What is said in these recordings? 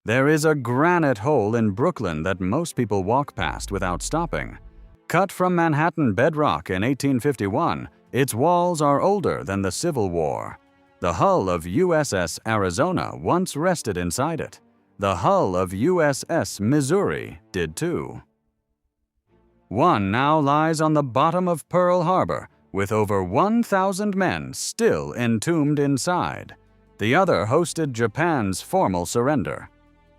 There is a granite hole in Brooklyn that most people walk past without stopping. Cut from Manhattan bedrock in 1851, its walls are older than the Civil War. The hull of USS Arizona once rested inside it. The hull of USS Missouri did too. One now lies on the bottom of Pearl Harbor, with over 1,000 men still entombed inside. The other hosted Japan's formal surrender.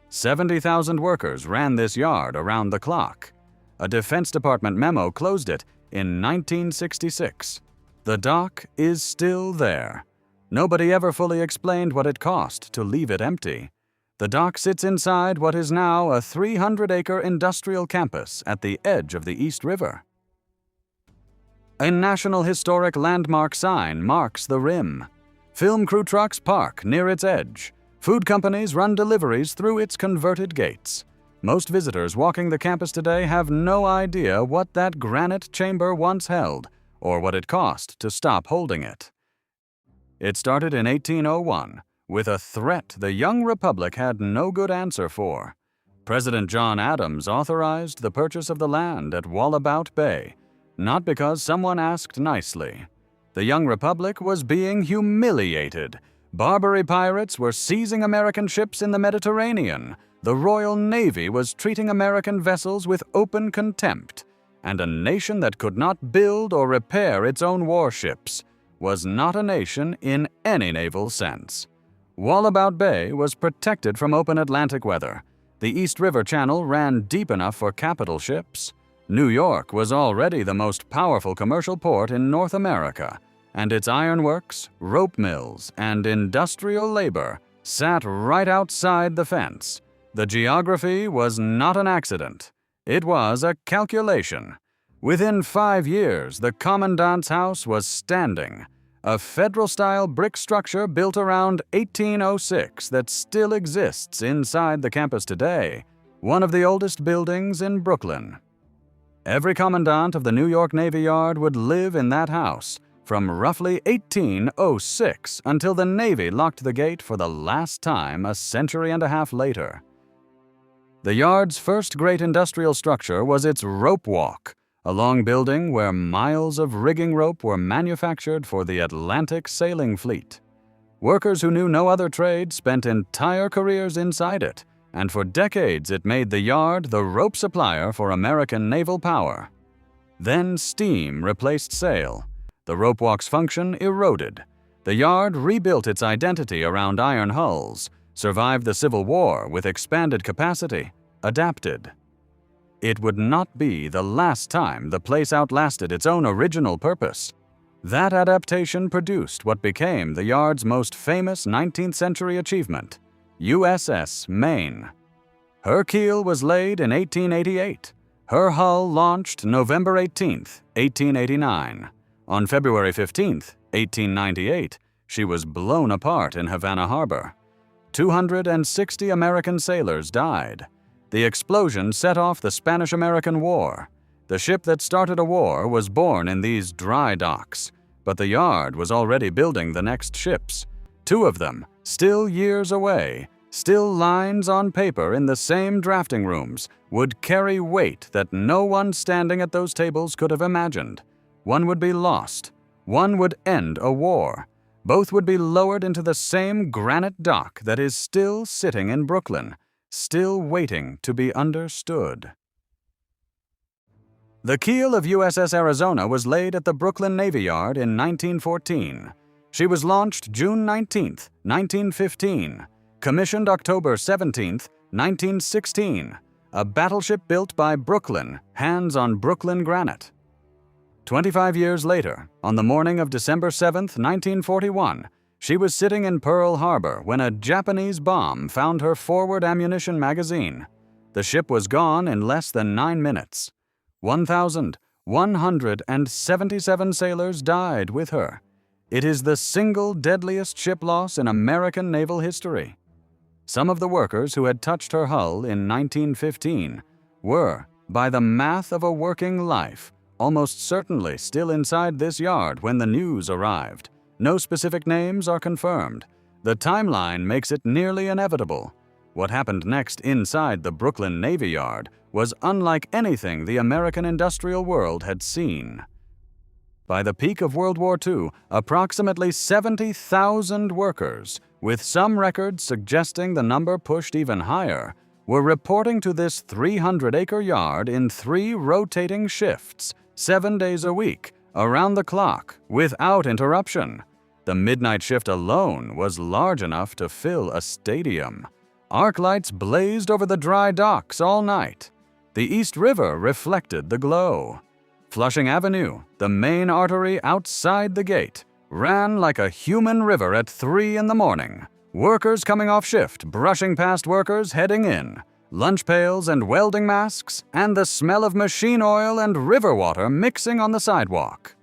70,000 workers ran this yard around the clock. A Defense Department memo closed it in 1966. The dock is still there. Nobody ever fully explained what it cost to leave it empty. The dock sits inside what is now a 300-acre industrial campus at the edge of the East River. A National Historic Landmark sign marks the rim. Film crew trucks park near its edge. Food companies run deliveries through its converted gates. Most visitors walking the campus today have no idea what that granite chamber once held, or what it cost to stop holding it. It started in 1801, with a threat the young republic had no good answer for. President John Adams authorized the purchase of the land at Wallabout Bay, not because someone asked nicely. The young republic was being humiliated. Barbary pirates were seizing American ships in the Mediterranean. The Royal Navy was treating American vessels with open contempt. And a nation that could not build or repair its own warships was not a nation in any naval sense. Wallabout Bay was protected from open Atlantic weather. The East River Channel ran deep enough for capital ships. New York was already the most powerful commercial port in North America, and its ironworks, rope mills, and industrial labor sat right outside the fence. The geography was not an accident. It was a calculation. Within 5 years, the Commandant's house was standing, a federal-style brick structure built around 1806 that still exists inside the campus today, one of the oldest buildings in Brooklyn. Every commandant of the New York Navy Yard would live in that house from roughly 1806 until the Navy locked the gate for the last time a century and a half later. The Yard's first great industrial structure was its rope walk, a long building where miles of rigging rope were manufactured for the Atlantic sailing fleet. Workers who knew no other trade spent entire careers inside it, and for decades it made the Yard the rope supplier for American naval power. Then steam replaced sail. The rope walk's function eroded. The Yard rebuilt its identity around iron hulls, survived the Civil War with expanded capacity, adapted. It would not be the last time the place outlasted its own original purpose. That adaptation produced what became the Yard's most famous 19th-century achievement, USS Maine. Her keel was laid in 1888. Her hull launched November 18, 1889. On February 15, 1898, she was blown apart in Havana Harbor. 260 American sailors died. The explosion set off the Spanish-American War. The ship that started a war was born in these dry docks, but the Yard was already building the next ships. 2 of them, still years away, still lines on paper in the same drafting rooms, would carry weight that no one standing at those tables could have imagined. One would be lost. One would end a war. Both would be lowered into the same granite dock that is still sitting in Brooklyn, still waiting to be understood. The keel of USS Arizona was laid at the Brooklyn Navy Yard in 1914. She was launched June 19, 1915, commissioned October 17, 1916, a battleship built by Brooklyn, hands on Brooklyn granite. 25 years later, on the morning of December 7, 1941, she was sitting in Pearl Harbor when a Japanese bomb found her forward ammunition magazine. The ship was gone in less than 9 minutes. 1,177 sailors died with her. It is the single deadliest ship loss in American naval history. Some of the workers who had touched her hull in 1915 were, by the math of a working life, almost certainly still inside this yard when the news arrived. No specific names are confirmed. The timeline makes it nearly inevitable. What happened next inside the Brooklyn Navy Yard was unlike anything the American industrial world had seen. By the peak of World War II, approximately 70,000 workers, with some records suggesting the number pushed even higher, were reporting to this 300-acre yard in 3 rotating shifts, 7 days a week, around the clock, without interruption. The midnight shift alone was large enough to fill a stadium. Arc lights blazed over the dry docks all night. The East River reflected the glow. Flushing Avenue, the main artery outside the gate, ran like a human river at 3 in the morning. Workers coming off shift, brushing past workers heading in. Lunch pails and welding masks, and the smell of machine oil and river water mixing on the sidewalk.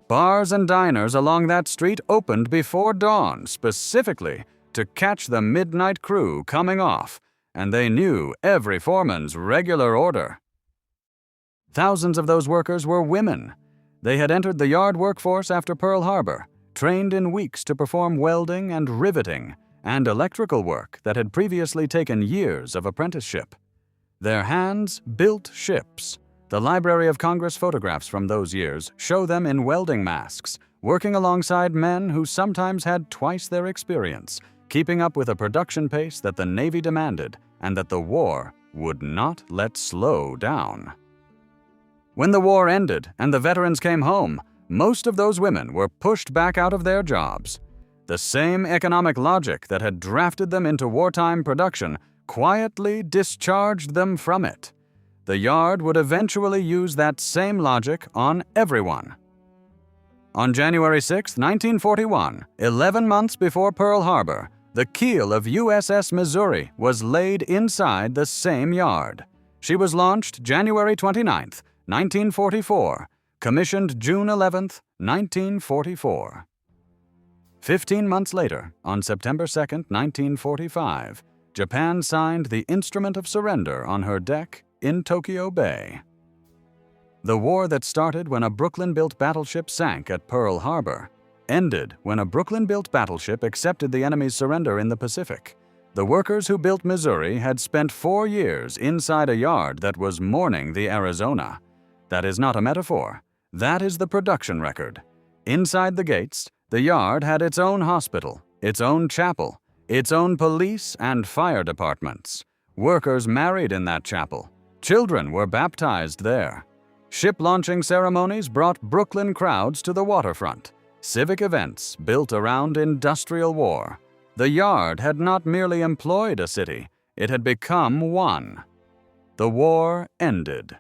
Bars and diners along that street opened before dawn specifically to catch the midnight crew coming off, and they knew every foreman's regular order. Thousands of those workers were women. They had entered the yard workforce after Pearl Harbor, trained in weeks to perform welding and riveting and electrical work that had previously taken years of apprenticeship. Their hands built ships. The Library of Congress photographs from those years show them in welding masks, working alongside men who sometimes had twice their experience, keeping up with a production pace that the Navy demanded and that the war would not let slow down. When the war ended and the veterans came home, most of those women were pushed back out of their jobs. The same economic logic that had drafted them into wartime production quietly discharged them from it. The yard would eventually use that same logic on everyone. On January 6, 1941, 11 months before Pearl Harbor, the keel of USS Missouri was laid inside the same yard. She was launched January 29, 1944, commissioned June 11, 1944. 15 months later, on September 2, 1945, Japan signed the Instrument of Surrender on her deck in Tokyo Bay. The war that started when a Brooklyn-built battleship sank at Pearl Harbor ended when a Brooklyn-built battleship accepted the enemy's surrender in the Pacific. The workers who built Missouri had spent 4 years inside a yard that was mourning the Arizona. That is not a metaphor. That is the production record. Inside the gates, the yard had its own hospital, its own chapel, its own police and fire departments. Workers married in that chapel. Children were baptized there. Ship launching ceremonies brought Brooklyn crowds to the waterfront. Civic events built around industrial war. The yard had not merely employed a city, it had become one. The war ended.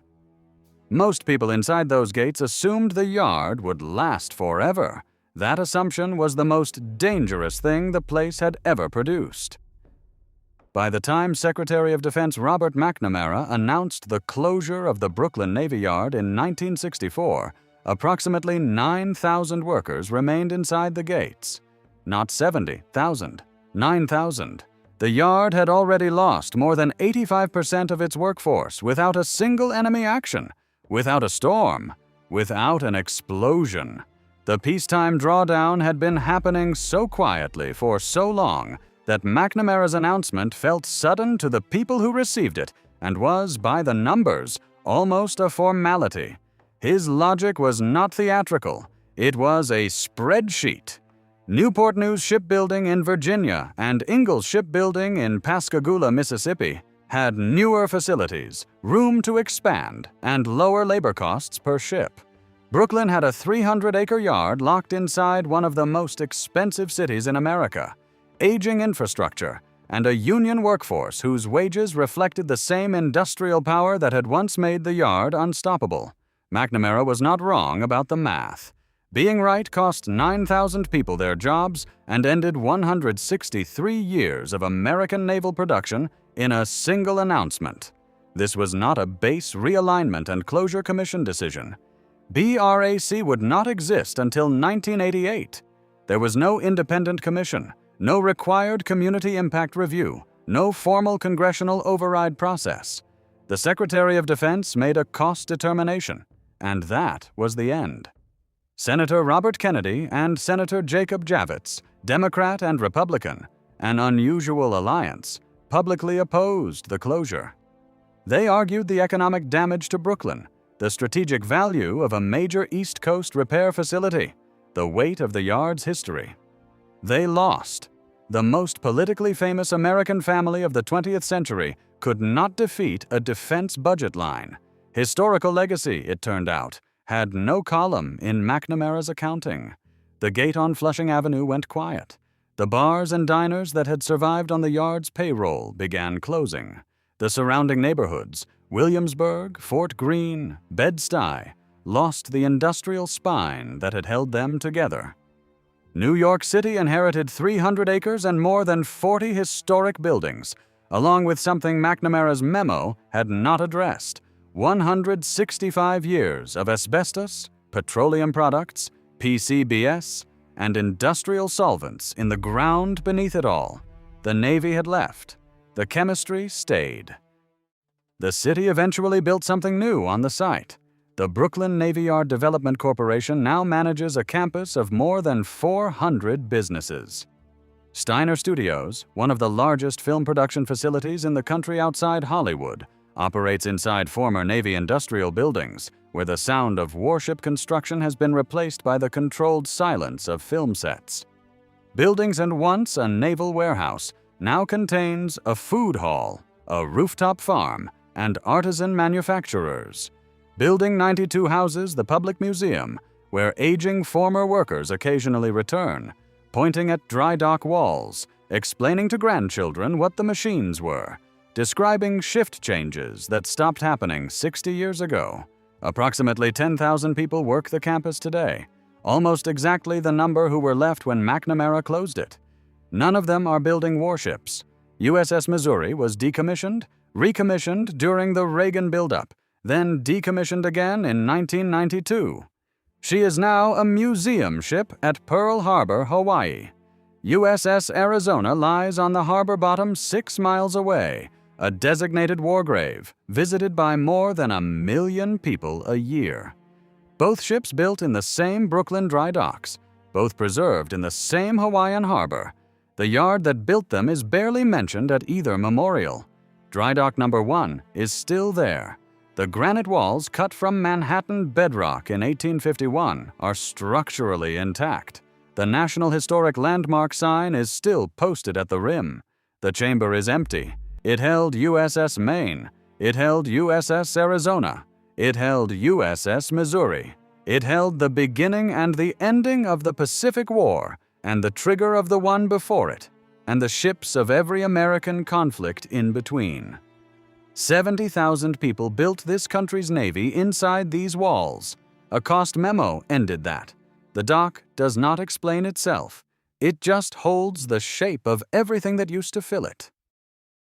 Most people inside those gates assumed the yard would last forever. That assumption was the most dangerous thing the place had ever produced. By the time Secretary of Defense Robert McNamara announced the closure of the Brooklyn Navy Yard in 1964, approximately 9,000 workers remained inside the gates. Not 70,000, 9,000. The yard had already lost more than 85% of its workforce without a single enemy action, without a storm, without an explosion. The peacetime drawdown had been happening so quietly for so long that McNamara's announcement felt sudden to the people who received it and was, by the numbers, almost a formality. His logic was not theatrical. It was a spreadsheet. Newport News Shipbuilding in Virginia and Ingalls Shipbuilding in Pascagoula, Mississippi, had newer facilities, room to expand, and lower labor costs per ship. Brooklyn had a 300-acre yard locked inside one of the most expensive cities in America, aging infrastructure, and a union workforce whose wages reflected the same industrial power that had once made the yard unstoppable. McNamara was not wrong about the math. Being right cost 9,000 people their jobs and ended 163 years of American naval production in a single announcement. This was not a base realignment and closure commission decision. BRAC would not exist until 1988. There was no independent commission, no required community impact review, no formal congressional override process. The Secretary of Defense made a cost determination, and that was the end. Senator Robert Kennedy and Senator Jacob Javits, Democrat and Republican, an unusual alliance, publicly opposed the closure. They argued the economic damage to Brooklyn, the strategic value of a major East Coast repair facility, the weight of the yard's history. They lost. The most politically famous American family of the 20th century could not defeat a defense budget line. Historical legacy, it turned out, had no column in McNamara's accounting. The gate on Flushing Avenue went quiet. The bars and diners that had survived on the yard's payroll began closing. The surrounding neighborhoods, Williamsburg, Fort Greene, Bed-Stuy, lost the industrial spine that had held them together. New York City inherited 300 acres and more than 40 historic buildings, along with something McNamara's memo had not addressed: 165 years of asbestos, petroleum products, PCBS, and industrial solvents in the ground beneath it all. The Navy had left. The chemistry stayed. The city eventually built something new on the site. The Brooklyn Navy Yard Development Corporation now manages a campus of more than 400 businesses. Steiner Studios, one of the largest film production facilities in the country outside Hollywood, operates inside former Navy industrial buildings, where the sound of warship construction has been replaced by the controlled silence of film sets. Buildings and once a naval warehouse now contains a food hall, a rooftop farm, and artisan manufacturers. Building 92 houses the public museum, where aging former workers occasionally return, pointing at dry dock walls, explaining to grandchildren what the machines were, describing shift changes that stopped happening 60 years ago. Approximately 10,000 people work the campus today, almost exactly the number who were left when McNamara closed it. None of them are building warships. USS Missouri was decommissioned, recommissioned during the Reagan buildup, then decommissioned again in 1992. She is now a museum ship at Pearl Harbor, Hawaii. USS Arizona lies on the harbor bottom 6 miles away, a designated war grave visited by more than 1 million people a year. Both ships built in the same Brooklyn dry docks, both preserved in the same Hawaiian harbor. The yard that built them is barely mentioned at either memorial. Dry dock number 1 is still there. The granite walls cut from Manhattan bedrock in 1851 are structurally intact. The National Historic Landmark sign is still posted at the rim. The chamber is empty. It held USS Maine. It held USS Arizona. It held USS Missouri. It held the beginning and the ending of the Pacific War and the trigger of the one before it, and the ships of every American conflict in between. 70,000 people built this country's Navy inside these walls. A cost memo ended that. The dock does not explain itself. It just holds the shape of everything that used to fill it.